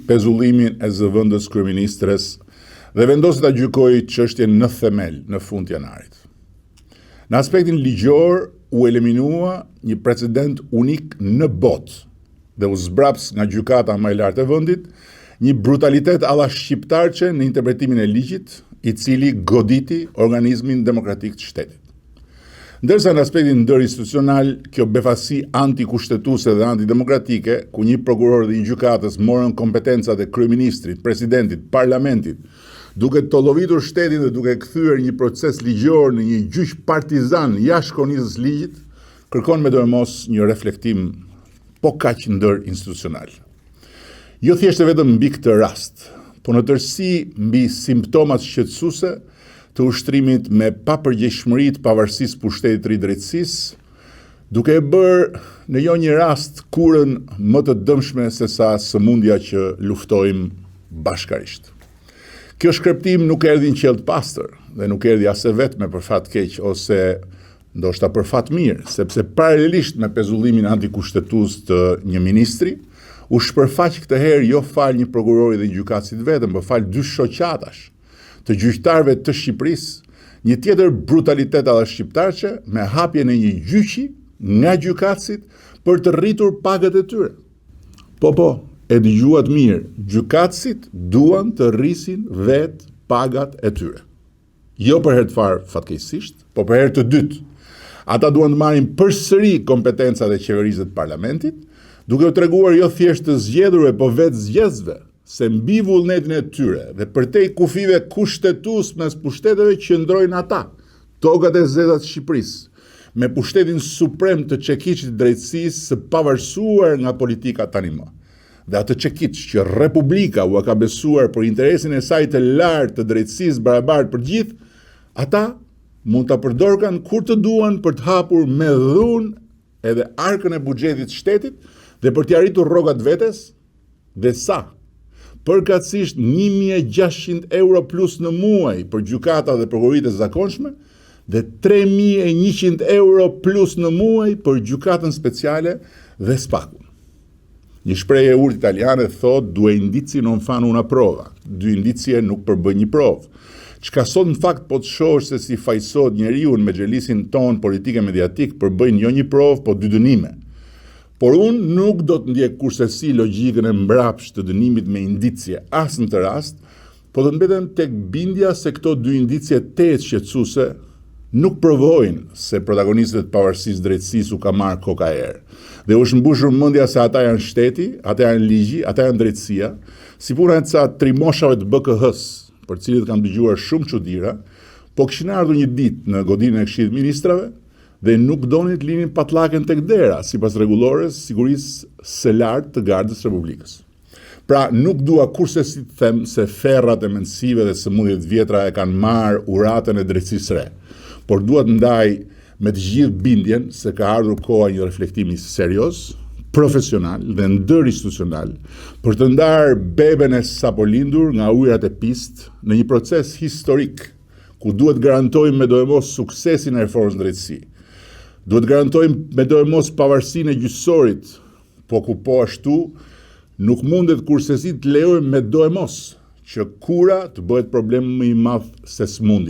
pezullimin e zëvendës kryeministres dhe vendosi ta gjykojë çështjen në themel në fund të janarit. Në aspektin ligjor u eliminua një precedent unik në botë dhe u zbraps nga gjykata më e lartë e vendit një brutalitet alla shqiptarçe në interpretimin e ligjit, i cili goditi organizmin demokratik të shtetit. Ndërsa në aspektin ndërinstitucional, kjo befasi antikushtetuese dhe antidemokratike, ku një prokuror dhe një gjykatës morën kompetencat e kryeministrit, presidentit, parlamentit, duke tollovitur shtetin dhe duke kthyer një proces ligjor në një gjyq partizan jashtë kornizës ligjit, kërkon me dorëmos një reflektim po kaq ndërinstitucional. Jo thjesht vetëm mbi këtë rast, po në tërësi mbi simptomat shqetësuese të ushtrimit me papërgjegjshmëritë pavarësisë pushtetit të drejtësisë, duke e bërë në jo një rast kurën më të dëmshme se sa sëmundja që luftojmë bashkarisht. Kjo shkreptim nuk erdhi në qell të pastër dhe nuk erdhi as e vetme për fat keq ose ndoshta për fat mirë, sepse paralelisht me pezullimin antikushtetues të një ministri, u shpërfaq këtë herë jo fal një prokurori dhe një gjykatësit vetëm, por fal dy shoqatash të gjyqtarëve të Shqipërisë, një tjetër brutalitet alla shqiptarçe me hapjen e një gjyqi nga gjykatësit për të rritur pagët e tyre. Po, e dëgjuat mirë, gjykatësit duan të rrisin vetë pagat e tyre. Jo për herë të parë fatkeqësisht, po për herë të dytë. Ata duan të marrin përsëri kompetencat e qeverisë dhe të parlamentit, duke u treguar jo thjesht të zgjedhurve, po vetë zgjedhësve, se mbi vullnetin e tyre dhe përtej kufive kushtetues mes pushteteve qëndrojnë ata, tokat e zeza të Shqipërisë, me pushtetin suprem të çekiçit të drejtësisë së pavarësuar nga politika tani më. Dhe atë çekiç që Republika u ka besuar për interesin e saj të lartë të drejtësisë barabartë për gjithë, ata mund ta përdorkan kur të duan për të hapur me dhunë edhe arkën e buxhetit të shtetit dhe për t'i arritur rrogat vetes, dhe sa? Përkatësisht 1.600 euro plus në muaj për gjykata dhe prokuroritë e zakonshme dhe 3.100 euro plus në muaj për gjykatën speciale dhe spakun. Një shprehje e urtë italiane thot due indizi non fanno una prova, dy indicje nuk përbëjnë një provë. Çka sot në fakt po të shohësh se si fajsot njeriu me xhelisin ton politike mediatik përbëjnë jo një provë, po dy dënime. Por unë nuk do të ndjek kursesi logjikën e mbrapsht të dënimit me indicje as në të rast, po të mbetem tek bindja se këto dy indicje të shqetësuese nuk provojnë se protagonistët e pavarësisë drejtësisë u ka marrë koka erë. Dhe u shmbushur mendja se ata janë shteti, ata janë ligji, ata janë drejtësia, si puna e ca trimoshave të BKH-s, për cilët kam dëgjuar shumë çuditëra, po kishin ardhur një ditë në godinën e Këshillit të Ministrave dhe nuk donin të linin patllaken tek dera, sipas rregullores sigurisë së lartë të Gardës Republikës. Pra, nuk dua kurse si të them se ferrat e mendësive dhe sëmundjet vjetra e kanë marrë uratën e drejtësisë re, por dua të ndaj me të gjithë bindjen se ka ardhur koha një reflektimi serioz, profesional dhe ndërinstitucional për të ndarë beben e sapo lindur nga ujërat e pistë në një proces historik ku duhet garantojmë me dojmos suksesin e reformës në drejtësi. Duhet garantojmë me dojmos pavarësinë e gjyqësorit, po ku po ashtu nuk mundet kursesi të lejojmë me dojmos që kura të bëhet problem më i madh se smundja.